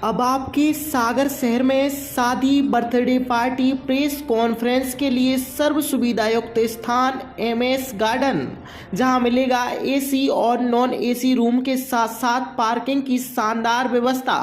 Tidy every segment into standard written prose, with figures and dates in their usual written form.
अब आपके सागर शहर में शादी, बर्थडे पार्टी, प्रेस कॉन्फ्रेंस के लिए सर्व सुविधा युक्त स्थान एमएस गार्डन, जहां मिलेगा एसी और नॉन एसी रूम के साथ साथ पार्किंग की शानदार व्यवस्था,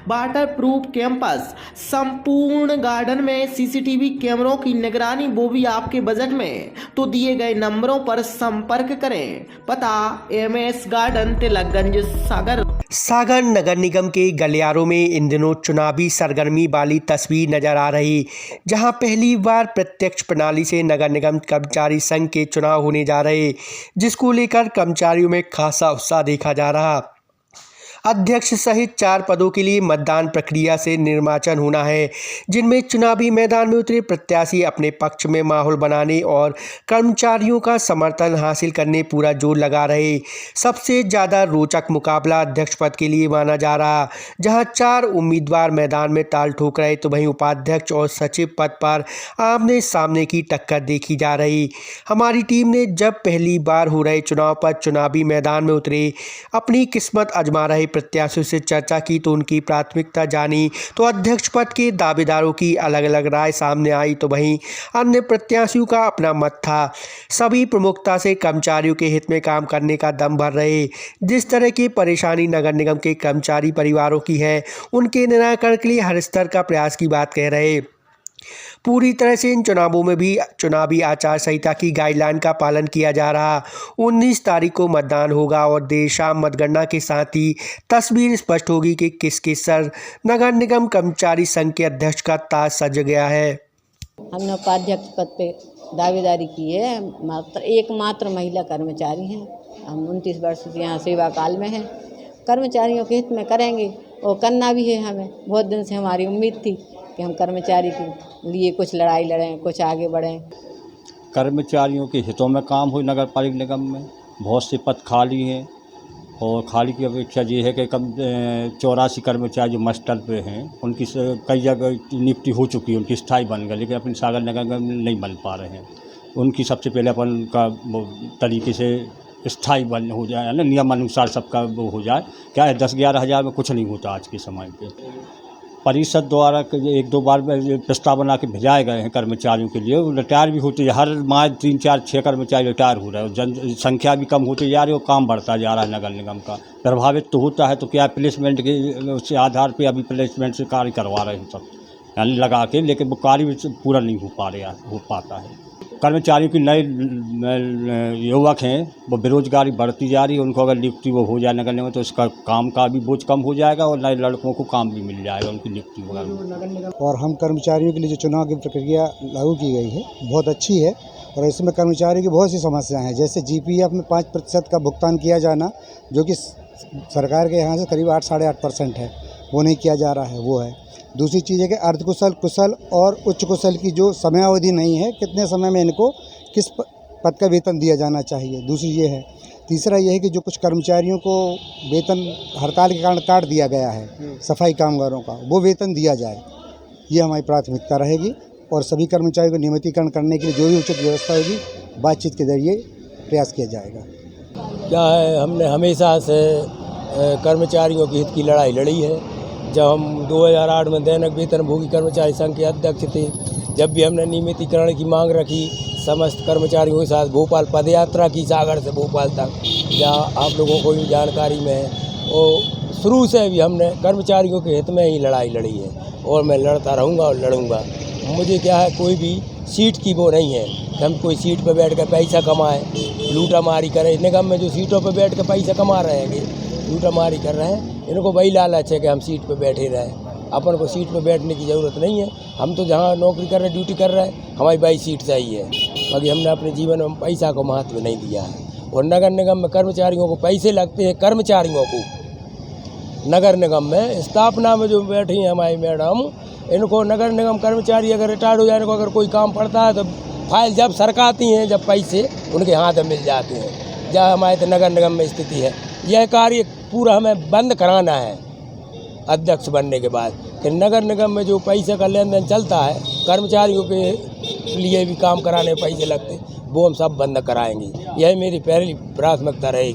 वाटर प्रूफ कैंपस, संपूर्ण गार्डन में सीसीटीवी कैमरों की निगरानी, वो भी आपके बजट में। तो दिए गए नंबरों पर संपर्क करें। पता एमएस गार्डन, तिलकगंज, सागर। सागर नगर निगम के गलियारों में इन दिनों चुनावी सरगर्मी वाली तस्वीर नजर आ रही, जहां पहली बार प्रत्यक्ष प्रणाली से नगर निगम कर्मचारी संघ के चुनाव होने जा रहे, जिसको लेकर कर्मचारियों में खासा उत्साह देखा जा रहा। अध्यक्ष सहित 4 पदों के लिए मतदान प्रक्रिया से निर्वाचन होना है, जिनमें चुनावी मैदान में उतरे प्रत्याशी अपने पक्ष में माहौल बनाने और कर्मचारियों का समर्थन हासिल करने पूरा जोर लगा रहे। सबसे ज़्यादा रोचक मुकाबला अध्यक्ष पद के लिए माना जा रहा, जहां 4 उम्मीदवार मैदान में ताल ठोक रहे, तो वहीं उपाध्यक्ष और सचिव पद पर आमने सामने की टक्कर देखी जा रही। हमारी टीम ने जब पहली बार हो रहे चुनाव पर चुनावी मैदान में उतरे अपनी किस्मत आजमा रहे प्रत्याशियों से चर्चा की, तो उनकी प्राथमिकता जानी, तो अध्यक्ष पद के दावेदारों की अलग अलग राय सामने आई, तो वहीं अन्य प्रत्याशियों का अपना मत था। सभी प्रमुखता से कर्मचारियों के हित में काम करने का दम भर रहे। जिस तरह की परेशानी नगर निगम के कर्मचारी परिवारों की है, उनके निराकरण के लिए हर स्तर का प्रयास की बात कह रहे। पूरी तरह से इन चुनावों में भी चुनावी आचार संहिता की गाइडलाइन का पालन किया जा रहा। 19 तारीख को मतदान होगा और देर शाम मतगणना के साथ ही तस्वीर स्पष्ट होगी कि किसके सर नगर निगम कर्मचारी संघ के अध्यक्ष का ताज सज गया है। हमने उपाध्यक्ष पद पे दावेदारी की है। एकमात्र महिला कर्मचारी हैं। हम 29 वर्ष से यहाँ सेवा काल में हैं। कर्मचारियों के हित में करेंगे और करना भी है। हमें बहुत दिन से हमारी उम्मीद थी कि हम कर्मचारी के लिए कुछ लड़ाई लड़ें, कुछ आगे बढ़ें। कर्मचारियों के हितों में काम हो। नगर पालिक निगम में बहुत से पद खाली हैं और खाली की अपेक्षा ये है कि कम 84 कर्मचारी जो मस्टर पे हैं, उनकी कई जगह नियुक्ति हो चुकी है, उनकी स्थायी बन गई, लेकिन अपने सागर नगर निगम में नहीं बन पा रहे हैं। उनकी सबसे पहले अपन का वो तरीके से स्थायी बन हो जाए ना, नियमानुसार सबका वो हो जाए। क्या है, 10-11 हज़ार में कुछ नहीं होता आज के समय पे। परिषद द्वारा 1-2 बार प्रस्ताव बना के भेजाए गए हैं कर्मचारियों के लिए। रिटायर भी होते, हर माह 3-4-6 कर्मचारी रिटायर हो रहे हैं। जनसंख्या भी कम होती जा रही है और काम बढ़ता जा रहा है। नगर निगम का प्रभावित तो होता है, तो क्या प्लेसमेंट के उससे आधार पे अभी प्लेसमेंट से कार्य करवा रहे हैं सब, यानी लगा के, लेकिन वो कार्य पूरा नहीं हो पाता है। कर्मचारियों की नए युवक हैं, वो बेरोजगारी बढ़ती जा रही है। उनको अगर नियुक्ति वो हो जाए नगर निगम, तो इसका काम का भी बोझ कम हो जाएगा और नए लड़कों को काम भी मिल जाएगा उनकी नियुक्ति होगा। और हम कर्मचारियों के लिए जो चुनाव की प्रक्रिया लागू की गई है बहुत अच्छी है, और इसमें कर्मचारियों की बहुत सी समस्याएं हैं। जैसे जीपीएफ में 5% का भुगतान किया जाना, जो कि सरकार के यहाँ से करीब 8-8.5% है, वो नहीं किया जा रहा है, वो है। दूसरी चीज़ है कि अर्धकुशल, कुशल और उच्च कुशल की जो समयावधि नहीं है, कितने समय में इनको किस पद का वेतन दिया जाना चाहिए, दूसरी ये है। तीसरा ये है कि जो कुछ कर्मचारियों को वेतन हड़ताल के कारण काट दिया गया है, सफाई कामगारों का, वो वेतन दिया जाए। ये हमारी प्राथमिकता रहेगी और सभी कर्मचारियों को नियमितीकरण करने के लिए जो भी उचित व्यवस्था होगी, बातचीत के जरिए प्रयास किया जाएगा। क्या है, हमने हमेशा से कर्मचारियों के हित की लड़ाई लड़ी है। जब हम 2008 में दैनिक वेतनभोगी कर्मचारी संघ के अध्यक्ष थे, जब भी हमने नियमितीकरण की मांग रखी, समस्त कर्मचारियों के साथ भोपाल पदयात्रा की, सागर से भोपाल तक, जहाँ आप लोगों को भी जानकारी में है। और शुरू से भी हमने कर्मचारियों के हित में ही लड़ाई लड़ी है और मैं लड़ता रहूँगा और लड़ूँगा। मुझे क्या है, कोई भी सीट की वो नहीं है कि हम कोई सीट पर बैठ कर पैसा कमाएँ, लूटामारी करें। निगम में जो सीटों पर बैठ कर पैसा कमा रहे हैं, लूटामारी कर रहे हैं, इनको वही लालच है कि हम सीट पर बैठे रहें। अपन को सीट पर बैठने की ज़रूरत नहीं है। हम तो जहाँ नौकरी कर रहे, ड्यूटी कर रहे हैं, हमारी वही सीट चाहिए। बाकी हमने अपने जीवन में पैसा को महत्व नहीं दिया है। और नगर निगम में कर्मचारियों को पैसे लगते हैं। कर्मचारियों को नगर निगम में स्थापना में जो बैठी हैं हमारी मैडम, इनको नगर निगम कर्मचारी अगर रिटायर्ड हो जाए, इनको अगर कोई काम पड़ता है तो फाइल जब सरकाती हैं, जब पैसे उनके हाथ में मिल जाते हैं। जहाँ हमारे तो नगर निगम में स्थिति है, यह कार्य पूरा हमें बंद कराना है अध्यक्ष बनने के बाद, कि नगर निगम में जो पैसे का लेन देन चलता है, कर्मचारियों के लिए भी काम कराने पैसे लगते, वो हम सब बंद कराएंगे। यही मेरी पहली प्राथमिकता रहेगी।